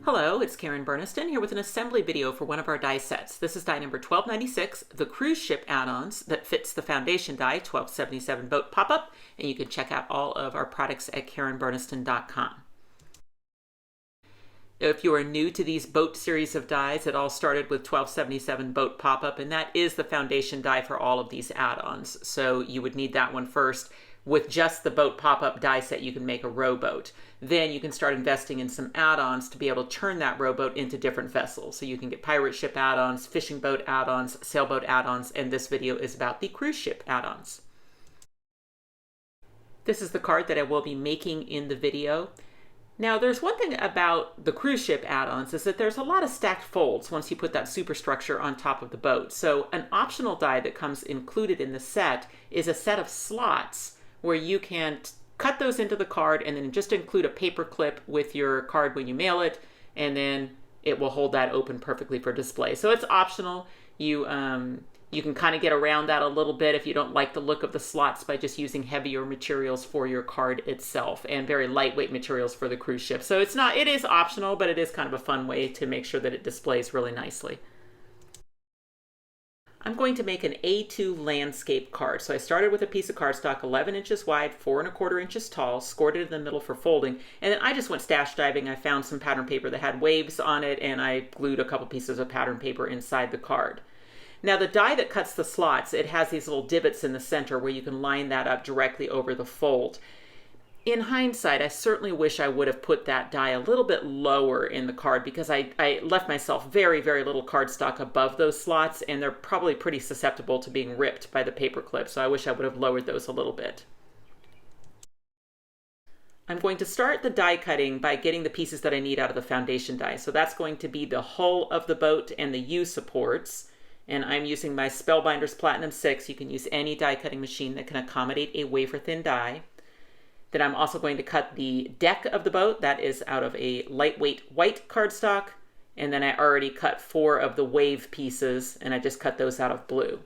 Hello, it's Karen Burniston here with an assembly video for one of our die sets. This is die number 1296, the cruise ship add-ons that fits the foundation die 1277 boat pop-up, and you can check out all of our products at KarenBurniston.com. If you are new to these boat series of dies, it all started with 1277 boat pop-up, and that is the foundation die for all of these add-ons. So you would need that one first. With just the boat pop-up die set, you can make a rowboat. Then you can start investing in some add-ons to be able to turn that rowboat into different vessels. So you can get pirate ship add-ons, fishing boat add-ons, sailboat add-ons, and this video is about the cruise ship add-ons. This is the card that I will be making in the video. Now, there's one thing about the cruise ship add-ons is that there's a lot of stacked folds once you put that superstructure on top of the boat. So an optional die that comes included in the set is a set of slots where you can cut those into the card and then just include a paper clip with your card when you mail it, and then it will hold that open perfectly for display. So it's optional. You can kind of get around that a little bit if you don't like the look of the slots by just using heavier materials for your card itself and very lightweight materials for the cruise ship. So it is optional, but it is kind of a fun way to make sure that it displays really nicely. I'm going to make an A2 landscape card. So I started with a piece of cardstock 11 inches wide, 4 1/4 inches tall, scored it in the middle for folding, and then I just went stash diving. I found some pattern paper that had waves on it, and I glued a couple pieces of pattern paper inside the card. Now the die that cuts the slots, it has these little divots in the center where you can line that up directly over the fold. In hindsight, I certainly wish I would have put that die a little bit lower in the card because I left myself very, very little cardstock above those slots, and they're probably pretty susceptible to being ripped by the paper clip, so I wish I would have lowered those a little bit. I'm going to start the die cutting by getting the pieces that I need out of the foundation die. So that's going to be the hull of the boat and the U supports, and I'm using my Spellbinders Platinum 6. You can use any die cutting machine that can accommodate a wafer thin die. Then I'm also going to cut the deck of the boat. That is out of a lightweight white cardstock. And then I already cut 4 of the wave pieces, and I just cut those out of blue.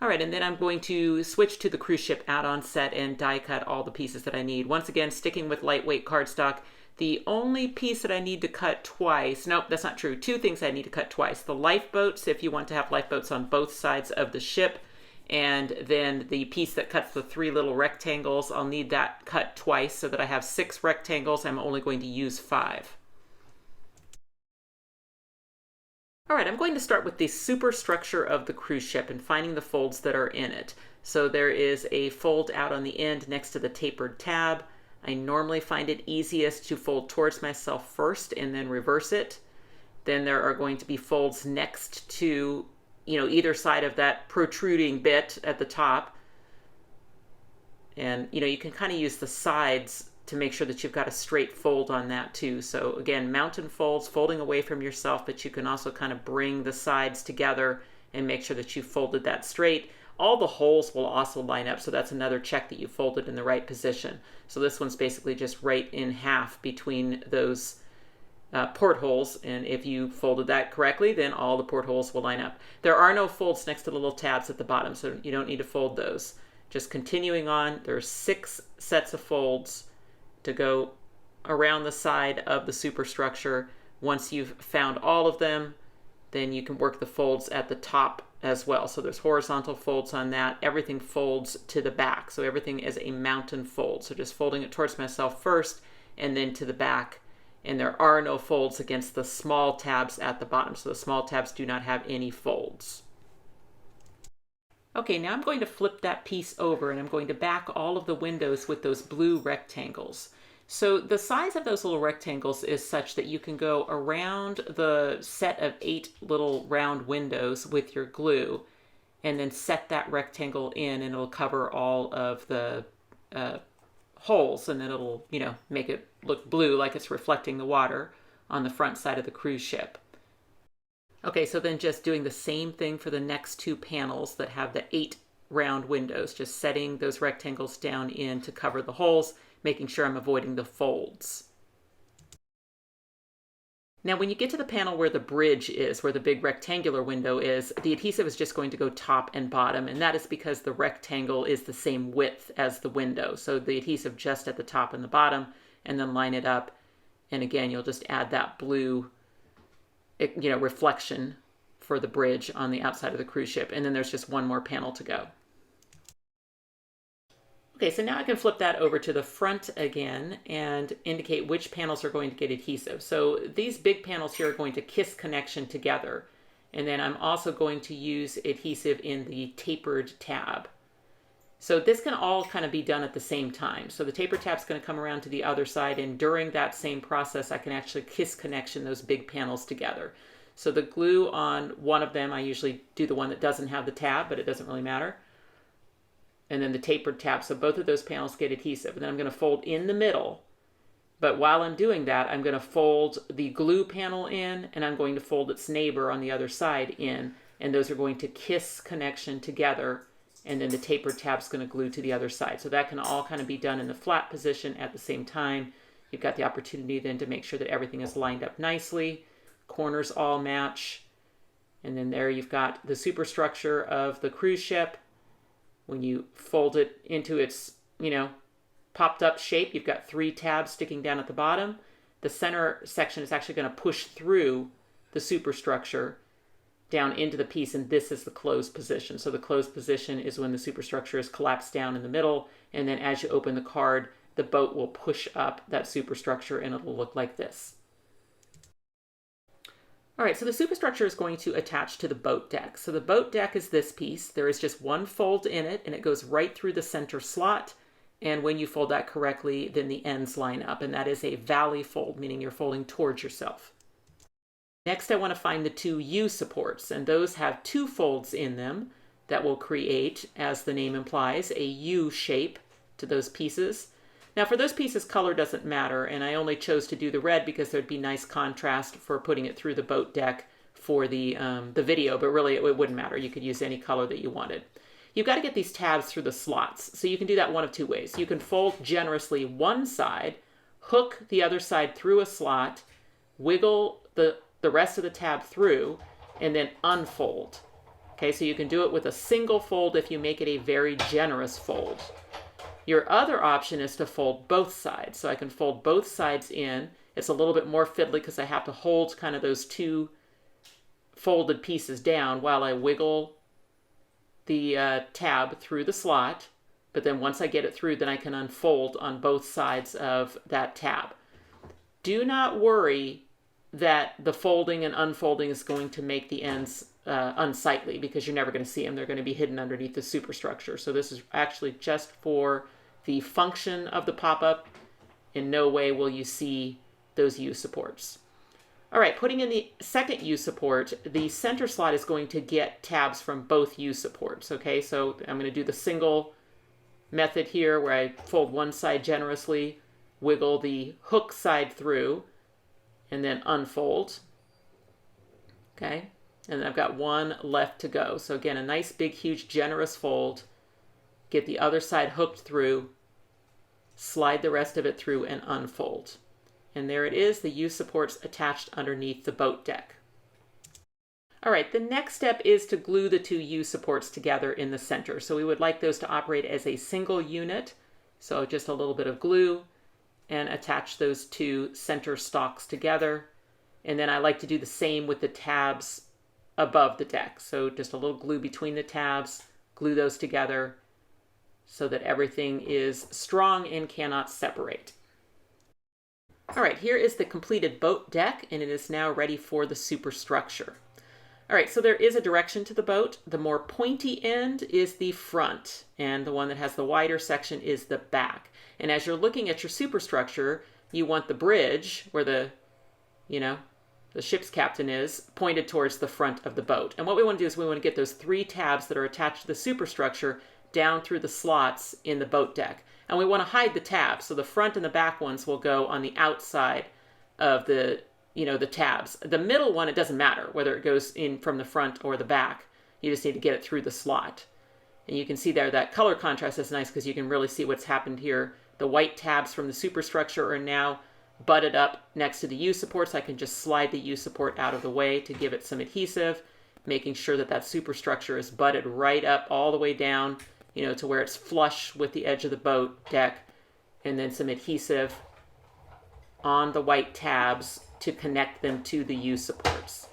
All right, and then I'm going to switch to the cruise ship add-on set and die cut all the pieces that I need. Once again, sticking with lightweight cardstock. The only piece that I need to cut twice, nope, that's not true. 2 things I need to cut twice. The lifeboats, if you want to have lifeboats on both sides of the ship, and then the piece that cuts the 3 little rectangles, I'll need that cut twice so that I have 6 rectangles. I'm only going to use 5. All right, I'm going to start with the superstructure of the cruise ship and finding the folds that are in it. So there is a fold out on the end next to the tapered tab. I normally find it easiest to fold towards myself first and then reverse it. Then there are going to be folds next to either side of that protruding bit at the top. And, you can kind of use the sides to make sure that you've got a straight fold on that too. So again, mountain folds, folding away from yourself, but you can also kind of bring the sides together and make sure that you folded that straight. All the holes will also line up, so that's another check that you folded in the right position. So this one's basically just right in half between those portholes, and if you folded that correctly, then all the portholes will line up. There are no folds next to the little tabs at the bottom, so you don't need to fold those. Just continuing on, there's 6 sets of folds to go around the side of the superstructure. Once you've found all of them, then you can work the folds at the top as well. So there's horizontal folds on that. Everything folds to the back, so everything is a mountain fold. So just folding it towards myself first and then to the back. And there are no folds against the small tabs at the bottom. So the small tabs do not have any folds. Okay, now I'm going to flip that piece over and I'm going to back all of the windows with those blue rectangles. So the size of those little rectangles is such that you can go around the set of 8 little round windows with your glue and then set that rectangle in, and it'll cover all of the holes, and then it'll, make it look blue like it's reflecting the water on the front side of the cruise ship. Okay, so then just doing the same thing for the next 2 panels that have the 8 round windows, just setting those rectangles down in to cover the holes, making sure I'm avoiding the folds. Now when you get to the panel where the bridge is, where the big rectangular window is, the adhesive is just going to go top and bottom, and that is because the rectangle is the same width as the window. So the adhesive just at the top and the bottom, and then line it up And again, you'll just add that blue, reflection for the bridge on the outside of the cruise ship. And then there's just one more panel to go. Okay, so now I can flip that over to the front again and indicate which panels are going to get adhesive. So these big panels here are going to kiss connection together. And then I'm also going to use adhesive in the tapered tab. So this can all kind of be done at the same time. So the taper tab's going to come around to the other side, and during that same process, I can actually kiss connection those big panels together. So the glue on one of them, I usually do the one that doesn't have the tab, but it doesn't really matter. And then the tapered tab, so both of those panels get adhesive. And then I'm going to fold in the middle. But while I'm doing that, I'm going to fold the glue panel in, and I'm going to fold its neighbor on the other side in. And those are going to kiss connection together. And then the tapered tab's going to glue to the other side. So that can all kind of be done in the flat position at the same time. You've got the opportunity then to make sure that everything is lined up nicely. Corners all match. And then there you've got the superstructure of the cruise ship. When you fold it into its, popped up shape, you've got 3 tabs sticking down at the bottom. The center section is actually going to push through the superstructure down into the piece, and this is the closed position. So the closed position is when the superstructure is collapsed down in the middle, and then as you open the card, the boat will push up that superstructure and it will look like this. All right, so the superstructure is going to attach to the boat deck. So the boat deck is this piece. There is just one fold in it, and it goes right through the center slot. And when you fold that correctly, then the ends line up, and that is a valley fold, meaning you're folding towards yourself. Next, I want to find the 2 U supports, and those have 2 folds in them that will create, as the name implies, a U shape to those pieces. Now for those pieces, color doesn't matter, and I only chose to do the red because there'd be nice contrast for putting it through the boat deck for the video, but really it wouldn't matter. You could use any color that you wanted. You've got to get these tabs through the slots, so you can do that one of 2 ways. You can fold generously one side, hook the other side through a slot, wiggle the rest of the tab through, and then unfold. Okay, so you can do it with a single fold if you make it a very generous fold. Your other option is to fold both sides. So I can fold both sides in. It's a little bit more fiddly because I have to hold kind of those 2 folded pieces down while I wiggle the tab through the slot. But then once I get it through, then I can unfold on both sides of that tab. Do not worry that the folding and unfolding is going to make the ends unsightly, because you're never going to see them. They're going to be hidden underneath the superstructure. So this is actually just for the function of the pop-up. In no way will you see those U supports. All right, putting in the second U support, the center slot is going to get tabs from both U supports. Okay, so I'm going to do the single method here where I fold one side generously, wiggle the hook side through, and then unfold. Okay, and then I've got one left to go. So again, a nice big huge generous fold, get the other side hooked through, slide the rest of it through, and unfold. And there it is, the U supports attached underneath the boat deck. All right, the next step is to glue the 2 U supports together in the center. So we would like those to operate as a single unit. So just a little bit of glue and attach those 2 center stalks together. And then I like to do the same with the tabs above the deck. So just a little glue between the tabs, glue those together so that everything is strong and cannot separate. All right, here is the completed boat deck, and it is now ready for the superstructure. All right, so there is a direction to the boat. The more pointy end is the front, and the one that has the wider section is the back. And as you're looking at your superstructure, you want the bridge, where the ship's captain is, pointed towards the front of the boat. And what we want to do is we want to get those 3 tabs that are attached to the superstructure down through the slots in the boat deck. And we want to hide the tabs, so the front and the back ones will go on the outside of the tabs. The middle one, it doesn't matter whether it goes in from the front or the back. You just need to get it through the slot. And you can see there that color contrast is nice because you can really see what's happened here. The white tabs from the superstructure are now butted up next to the U supports. I can just slide the U support out of the way to give it some adhesive, making sure that that superstructure is butted right up all the way down, to where it's flush with the edge of the boat deck, and then some adhesive on the white tabs to connect them to the U supports.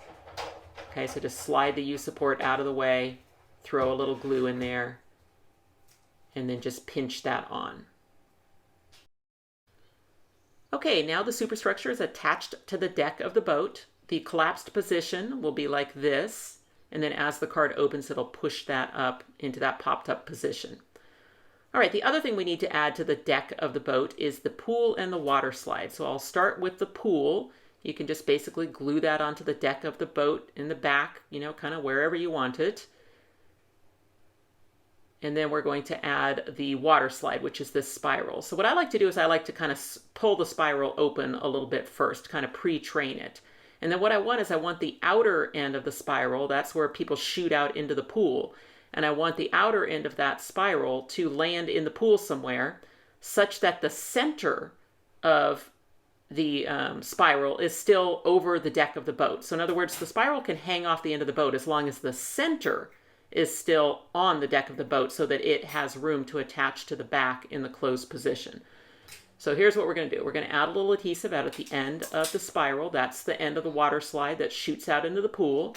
Okay, so just slide the U support out of the way, throw a little glue in there, and then just pinch that on. Okay, now the superstructure is attached to the deck of the boat. The collapsed position will be like this, and then as the card opens, it'll push that up into that popped up position. All right, the other thing we need to add to the deck of the boat is the pool and the water slide. So I'll start with the pool. You can just basically glue that onto the deck of the boat in the back, you know, kind of wherever you want it. And then we're going to add the water slide, which is this spiral. So what I like to do is I like to kind of pull the spiral open a little bit first, kind of pre-train it. And then what I want is I want the outer end of the spiral, that's where people shoot out into the pool. And I want the outer end of that spiral to land in the pool somewhere such that the center of the spiral is still over the deck of the boat. So in other words, the spiral can hang off the end of the boat as long as the center is still on the deck of the boat so that it has room to attach to the back in the closed position. So here's what we're going to do. We're going to add a little adhesive out at the end of the spiral. That's the end of the water slide that shoots out into the pool.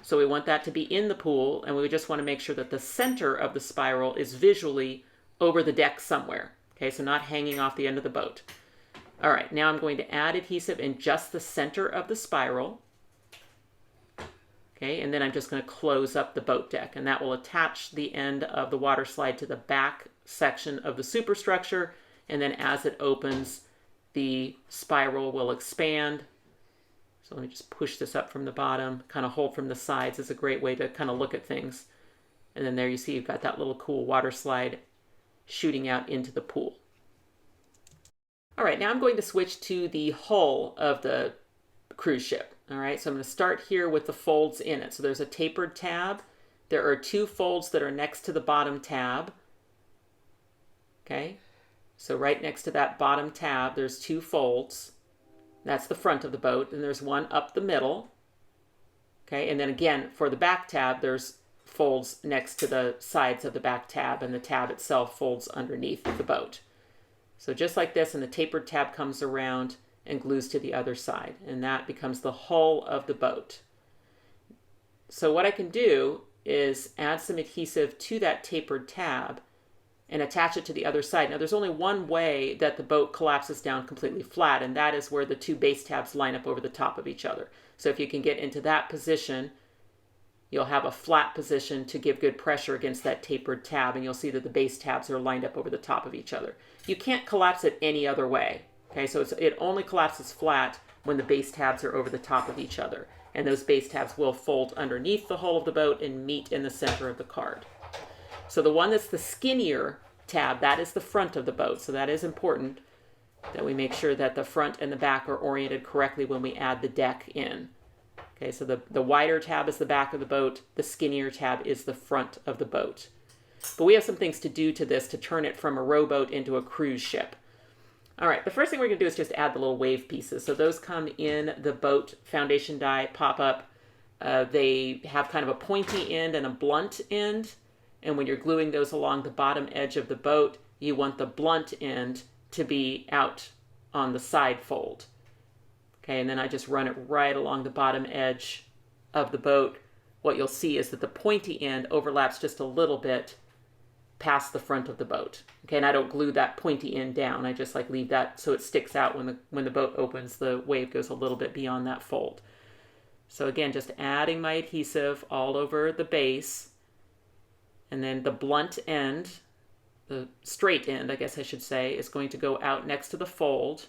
So we want that to be in the pool, and we just want to make sure that the center of the spiral is visually over the deck somewhere. Okay, so not hanging off the end of the boat. All right, now I'm going to add adhesive in just the center of the spiral. Okay, and then I'm just going to close up the boat deck, and that will attach the end of the water slide to the back section of the superstructure, and then as it opens, the spiral will expand. So let me just push this up from the bottom, kind of hold from the sides is a great way to kind of look at things. And then there you see you've got that little cool water slide shooting out into the pool. All right, now I'm going to switch to the hull of the cruise ship. All right, so I'm going to start here with the folds in it. So there's a tapered tab. There are two folds that are next to the bottom tab. Okay, so right next to that bottom tab, there's two folds. That's the front of the boat, and there's one up the middle. Okay, and then again, for the back tab, there's folds next to the sides of the back tab, and the tab itself folds underneath the boat. So just like this, and the tapered tab comes around and glues to the other side, and that becomes the hull of the boat. So what I can do is add some adhesive to that tapered tab and attach it to the other side. Now there's only one way that the boat collapses down completely flat, and that is where the two base tabs line up over the top of each other. So if you can get into that position, you'll have a flat position to give good pressure against that tapered tab, and you'll see that the base tabs are lined up over the top of each other. You can't collapse it any other way. Okay, so it only collapses flat when the base tabs are over the top of each other, and those base tabs will fold underneath the hull of the boat and meet in the center of the card. So the one that's the skinnier tab, that is the front of the boat. So that is important that we make sure that the front and the back are oriented correctly when we add the deck in. Okay, so the wider tab is the back of the boat, the skinnier tab is the front of the boat. But we have some things to do to this to turn it from a rowboat into a cruise ship. All right, the first thing we're going to do is just add the little wave pieces. So those come in the boat foundation die pop-up. They have kind of a pointy end and a blunt end. And when you're gluing those along the bottom edge of the boat, you want the blunt end to be out on the side fold. Okay, and then I just run it right along the bottom edge of the boat. What you'll see is that the pointy end overlaps just a little bit past the front of the boat. Okay, and I don't glue that pointy end down. I just like leave that so it sticks out when the boat opens. The wave goes a little bit beyond that fold. So again, just adding my adhesive all over the base. And then the blunt end, the straight end, I guess I should say, is going to go out next to the fold.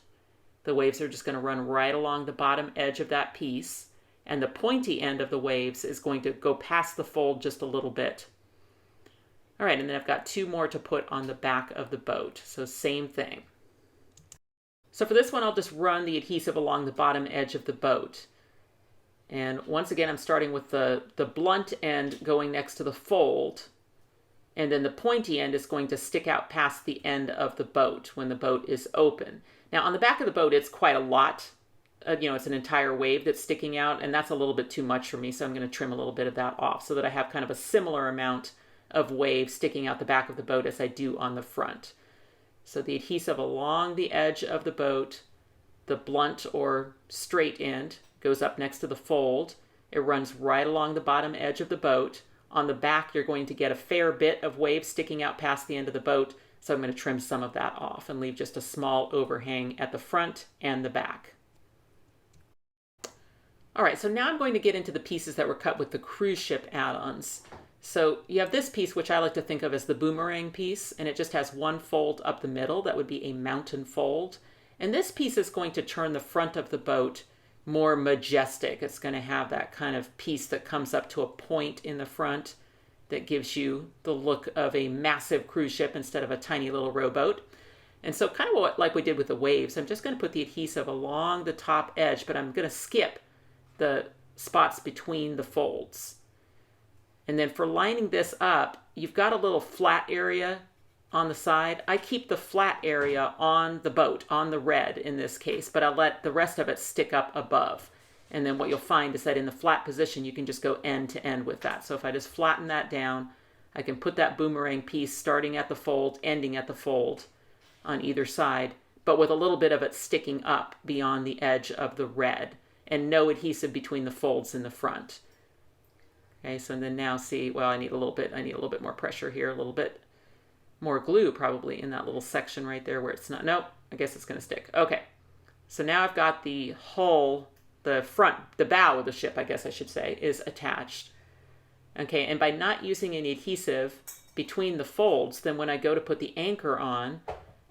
The waves are just going to run right along the bottom edge of that piece. And the pointy end of the waves is going to go past the fold just a little bit. All right, and then I've got two more to put on the back of the boat. So same thing. So for this one, I'll just run the adhesive along the bottom edge of the boat. And once again, I'm starting with the blunt end going next to the fold. And then the pointy end is going to stick out past the end of the boat when the boat is open. Now on the back of the boat, it's quite a lot. It's an entire wave that's sticking out, and that's a little bit too much for me, so I'm going to trim a little bit of that off so that I have kind of a similar amount of wave sticking out the back of the boat as I do on the front. So the adhesive along the edge of the boat, the blunt or straight end goes up next to the fold. It runs right along the bottom edge of the boat. On the back, you're going to get a fair bit of wave sticking out past the end of the boat, so I'm going to trim some of that off and leave just a small overhang at the front and the back. All right, so now I'm going to get into the pieces that were cut with the cruise ship add-ons. So you have this piece, which I like to think of as the boomerang piece, and it just has one fold up the middle. That would be a mountain fold. And this piece is going to turn the front of the boat more majestic. It's going to have that kind of piece that comes up to a point in the front that gives you the look of a massive cruise ship instead of a tiny little rowboat. And so kind of like we did with the waves, I'm just going to put the adhesive along the top edge, but I'm going to skip the spots between the folds. And then for lining this up, you've got a little flat area on the side. I keep the flat area on the boat, on the red in this case, but I'll let the rest of it stick up above. And then what you'll find is that in the flat position, you can just go end to end with that. So if I just flatten that down, I can put that boomerang piece starting at the fold, ending at the fold on either side, but with a little bit of it sticking up beyond the edge of the red and no adhesive between the folds in the front. Okay, so then now see, well, I need a little bit more pressure here, a little bit more glue probably in that little section right there where it's not, nope, I guess it's going to stick. Okay, so now I've got the hull, the front, the bow of the ship, I guess I should say, is attached. Okay, and by not using any adhesive between the folds, then when I go to put the anchor on,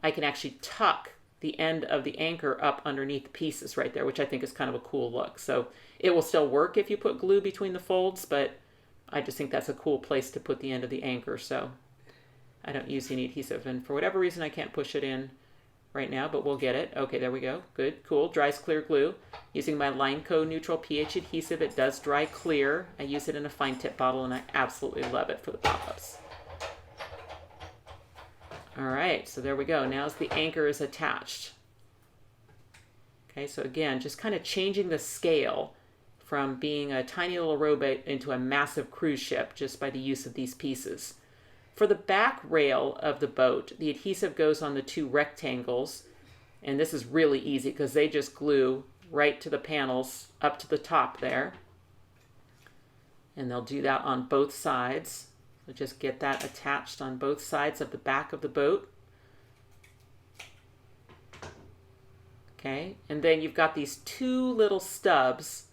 I can actually tuck the end of the anchor up underneath the pieces right there, which I think is kind of a cool look. So it will still work if you put glue between the folds, but I just think that's a cool place to put the end of the anchor. So I don't use any adhesive, and for whatever reason I can't push it in right now, but we'll get it. Okay, there we go. Good, cool. Dries clear glue. Using my LINECO neutral pH adhesive, it does dry clear. I use it in a fine tip bottle, and I absolutely love it for the pop-ups. All right, so there we go. Now as the anchor is attached. Okay, so again, just kind of changing the scale from being a tiny little rowboat into a massive cruise ship just by the use of these pieces. For the back rail of the boat, the adhesive goes on the two rectangles, and this is really easy because they just glue right to the panels up to the top there. And they'll do that on both sides. So just get that attached on both sides of the back of the boat. Okay, and then you've got these two little stubs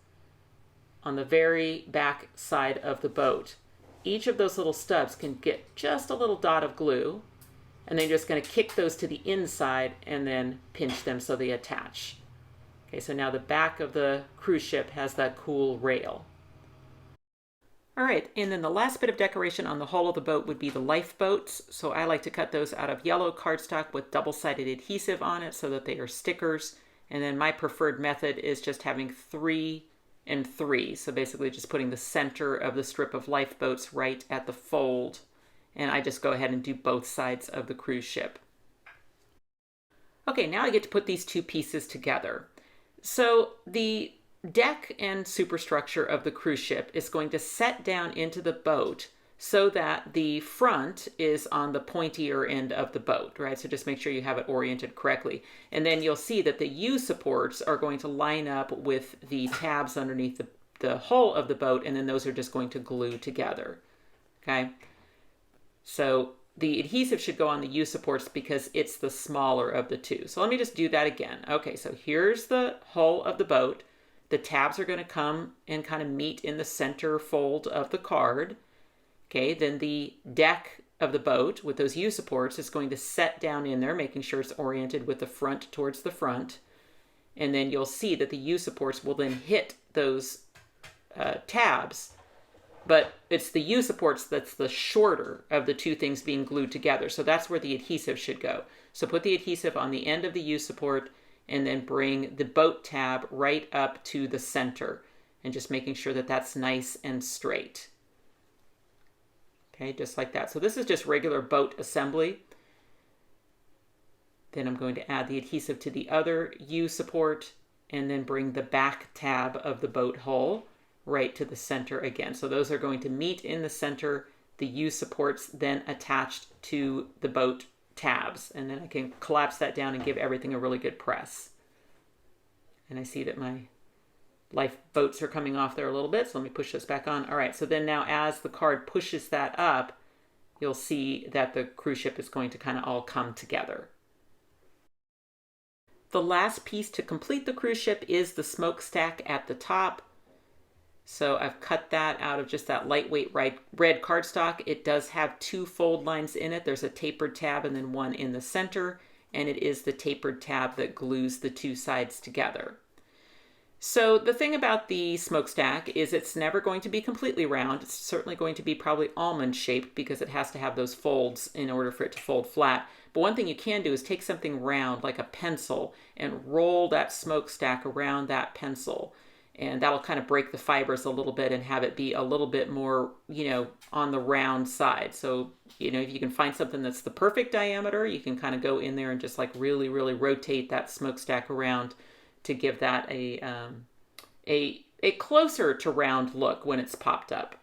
on the very back side of the boat. Each of those little stubs can get just a little dot of glue, and then you're just going to kick those to the inside and then pinch them so they attach. Okay, so now the back of the cruise ship has that cool rail. All right, and then the last bit of decoration on the hull of the boat would be the lifeboats. So I like to cut those out of yellow cardstock with double-sided adhesive on it so that they are stickers. And then my preferred method is just having 3 and 3. So basically just putting the center of the strip of lifeboats right at the fold. And I just go ahead and do both sides of the cruise ship. Okay, now I get to put these two pieces together. So the deck and superstructure of the cruise ship is going to set down into the boat so that the front is on the pointier end of the boat, right? So just make sure you have it oriented correctly. And then you'll see that the U supports are going to line up with the tabs underneath the hull of the boat, and then those are just going to glue together, okay? So the adhesive should go on the U supports because it's the smaller of the two. So let me just do that again. Okay, so here's the hull of the boat. The tabs are going to come and kind of meet in the center fold of the card. Okay, then the deck of the boat with those U supports is going to set down in there, making sure it's oriented with the front towards the front. And then you'll see that the U supports will then hit those tabs. But it's the U supports that's the shorter of the two things being glued together. So that's where the adhesive should go. So put the adhesive on the end of the U support and then bring the boat tab right up to the center and just making sure that that's nice and straight. Okay, just like that. So this is just regular boat assembly. Then I'm going to add the adhesive to the other U support and then bring the back tab of the boat hull right to the center again. So those are going to meet in the center, the U supports then attached to the boat tabs, and then I can collapse that down and give everything a really good press. And I see that my lifeboats are coming off there a little bit, so let me push this back on. All right, so then now as the card pushes that up, you'll see that the cruise ship is going to kind of all come together. The last piece to complete the cruise ship is the smokestack at the top. So I've cut that out of just that lightweight red cardstock. It does have 2 fold lines in it. There's a tapered tab and then one in the center, and it is the tapered tab that glues the 2 sides together. So the thing about the smokestack is it's never going to be completely round. It's certainly going to be probably almond shaped because it has to have those folds in order for it to fold flat. But one thing you can do is take something round like a pencil and roll that smokestack around that pencil. And that'll kind of break the fibers a little bit and have it be a little bit more, on the round side. So, if you can find something that's the perfect diameter, you can kind of go in there and just like really, really rotate that smokestack around to give that a closer to round look when it's popped up.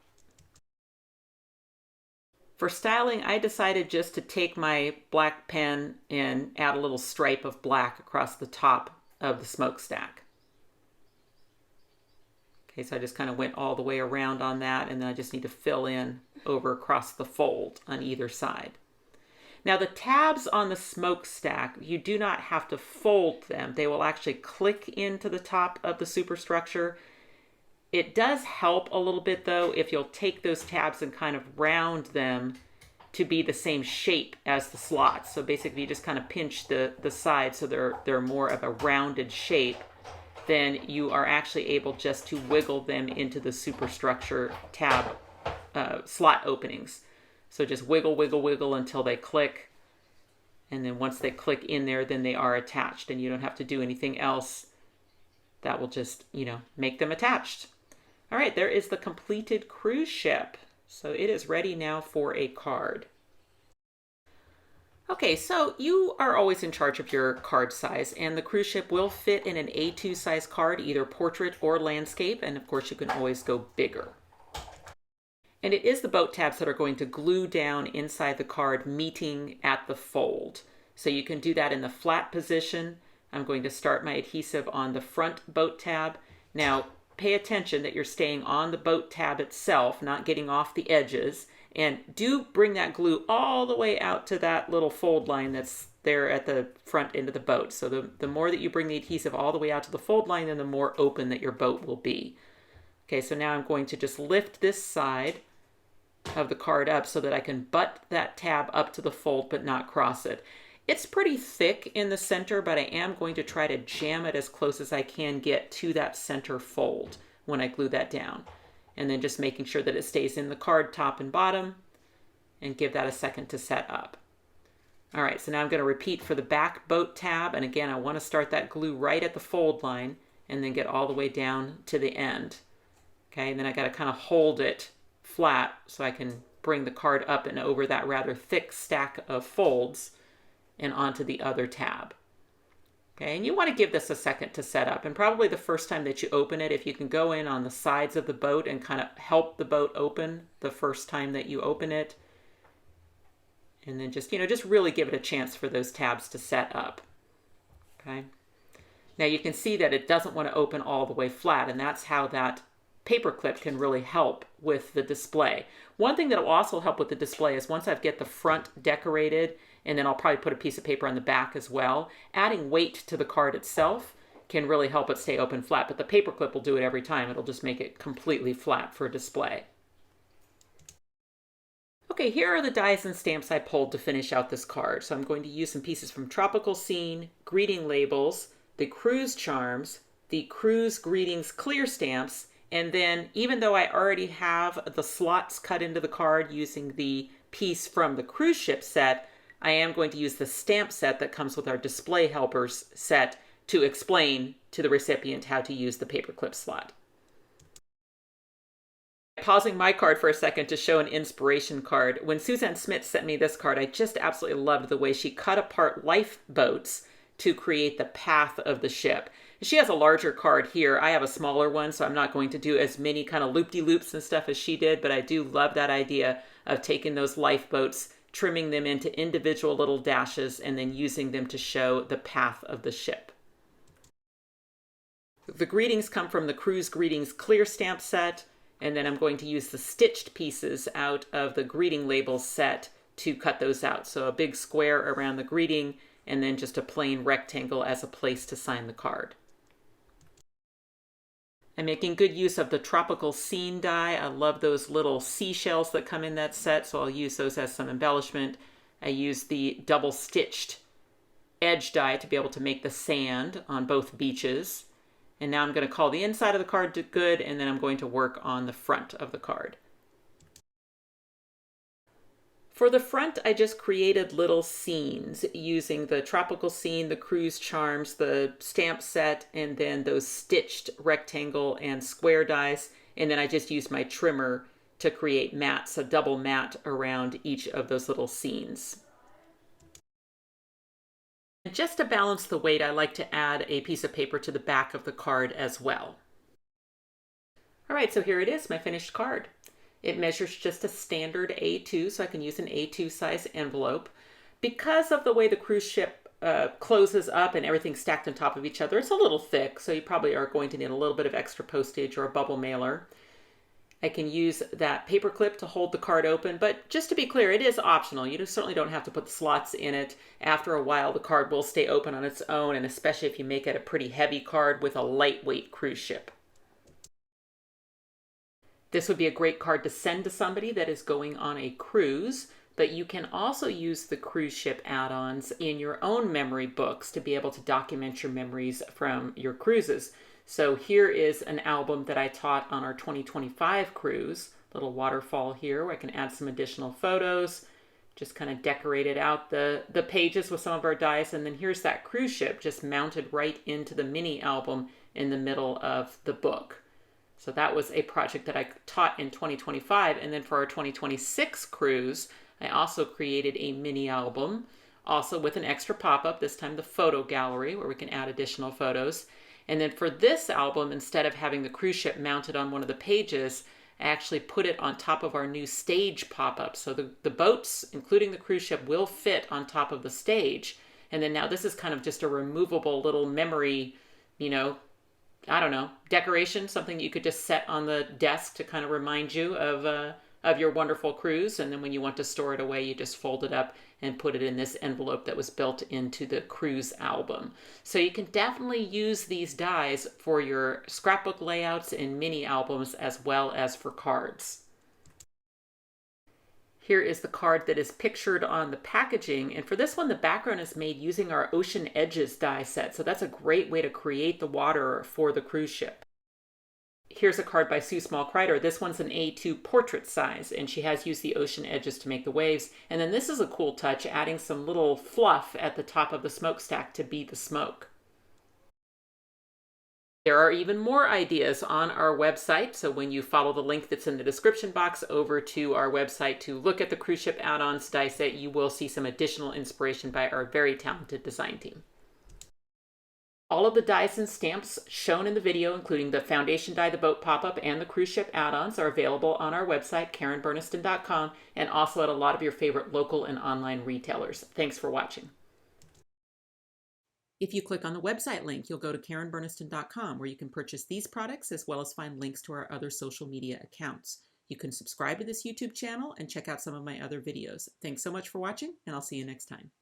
For styling, I decided just to take my black pen and add a little stripe of black across the top of the smokestack. Okay, so I just kind of went all the way around on that, and then I just need to fill in over across the fold on either side. Now the tabs on the smokestack, you do not have to fold them. They will actually click into the top of the superstructure. It does help a little bit though if you'll take those tabs and kind of round them to be the same shape as the slots. So basically you just kind of pinch the sides so they're more of a rounded shape. Then you are actually able just to wiggle them into the superstructure tab slot openings. So just wiggle, wiggle, wiggle until they click. And then once they click in there, then they are attached and you don't have to do anything else. That will just, make them attached. All right, there is the completed cruise ship. So it is ready now for a card. Okay, so you are always in charge of your card size, and the cruise ship will fit in an A2 size card, either portrait or landscape, and of course you can always go bigger. And it is the boat tabs that are going to glue down inside the card, meeting at the fold. So you can do that in the flat position. I'm going to start my adhesive on the front boat tab. Now, pay attention that you're staying on the boat tab itself, not getting off the edges. And do bring that glue all the way out to that little fold line that's there at the front end of the boat. So the more that you bring the adhesive all the way out to the fold line, then the more open that your boat will be. Okay, so now I'm going to just lift this side of the card up so that I can butt that tab up to the fold but not cross it. It's pretty thick in the center, but I am going to try to jam it as close as I can get to that center fold when I glue that down. And then just making sure that it stays in the card top and bottom, and give that a second to set up. All right, so now I'm going to repeat for the back boat tab, and again I want to start that glue right at the fold line and then get all the way down to the end. Okay, and then I got to kind of hold it flat so I can bring the card up and over that rather thick stack of folds and onto the other tab. Okay, and you want to give this a second to set up, and probably the first time that you open it, if you can go in on the sides of the boat and kind of help the boat open the first time that you open it, and then just, just really give it a chance for those tabs to set up. Okay, now you can see that it doesn't want to open all the way flat, and that's how that paper clip can really help with the display. One thing that will also help with the display is once I get the front decorated, and then I'll probably put a piece of paper on the back as well, adding weight to the card itself can really help it stay open flat, but the paper clip will do it every time. It'll just make it completely flat for display. Okay, here are the dies and stamps I pulled to finish out this card. So I'm going to use some pieces from Tropical Scene, greeting labels, the cruise charms, the cruise greetings clear stamps, and then even though I already have the slots cut into the card using the piece from the cruise ship set, I am going to use the stamp set that comes with our display helpers set to explain to the recipient how to use the paperclip slot. Pausing my card for a second to show an inspiration card. When Suzanne Smith sent me this card, I just absolutely loved the way she cut apart lifeboats to create the path of the ship. She has a larger card here. I have a smaller one, so I'm not going to do as many kind of loop-de-loops and stuff as she did, but I do love that idea of taking those lifeboats, trimming them into individual little dashes, and then using them to show the path of the ship. The greetings come from the Cruise Greetings Clear Stamp set, and then I'm going to use the stitched pieces out of the greeting labels set to cut those out. So a big square around the greeting, and then just a plain rectangle as a place to sign the card. I'm making good use of the Tropical Scene die. I love those little seashells that come in that set, so I'll use those as some embellishment. I use the double stitched edge die to be able to make the sand on both beaches. And now I'm going to call the inside of the card to good, and then I'm going to work on the front of the card. For the front, I just created little scenes using the Tropical Scene, the Cruise Charms, the stamp set, and then those stitched rectangle and square dies. And then I just used my trimmer to create mats, a double mat around each of those little scenes. And just to balance the weight, I like to add a piece of paper to the back of the card as well. All right, so here it is, my finished card. It measures just a standard A2, so I can use an A2 size envelope. Because of the way the cruise ship closes up and everything's stacked on top of each other, it's a little thick, so you probably are going to need a little bit of extra postage or a bubble mailer. I can use that paper clip to hold the card open, but just to be clear, it is optional. You certainly don't have to put the slots in it. After a while, the card will stay open on its own, and especially if you make it a pretty heavy card with a lightweight cruise ship. This would be a great card to send to somebody that is going on a cruise, but you can also use the cruise ship add-ons in your own memory books to be able to document your memories from your cruises. So here is an album that I taught on our 2025 cruise, little waterfall here where I can add some additional photos, just kind of decorated out the pages with some of our dies. And then here's that cruise ship just mounted right into the mini album in the middle of the book. So that was a project that I taught in 2025. And then for our 2026 cruise, I also created a mini album, also with an extra pop-up, this time the photo gallery where we can add additional photos. And then for this album, instead of having the cruise ship mounted on one of the pages, I actually put it on top of our new stage pop-up. So the boats, including the cruise ship, will fit on top of the stage. And then now this is kind of just a removable little memory, I don't know, decoration, something you could just set on the desk to kind of remind you of your wonderful cruise. And then when you want to store it away, you just fold it up and put it in this envelope that was built into the cruise album. So you can definitely use these dies for your scrapbook layouts and mini albums as well as for cards. Here is the card that is pictured on the packaging. And for this one, the background is made using our Ocean Edges die set. So that's a great way to create the water for the cruise ship. Here's a card by Sue Small Kreider. This one's an A2 portrait size, and she has used the ocean edges to make the waves. And then this is a cool touch, adding some little fluff at the top of the smokestack to be the smoke. There are even more ideas on our website, so when you follow the link that's in the description box over to our website to look at the cruise ship add-ons die set, you will see some additional inspiration by our very talented design team. All of the dies and stamps shown in the video, including the foundation die, the boat pop-up, and the cruise ship add-ons, are available on our website, KarenBurniston.com, and also at a lot of your favorite local and online retailers. Thanks for watching. If you click on the website link, you'll go to KarenBurniston.com, where you can purchase these products as well as find links to our other social media accounts. You can subscribe to this YouTube channel and check out some of my other videos. Thanks so much for watching, and I'll see you next time.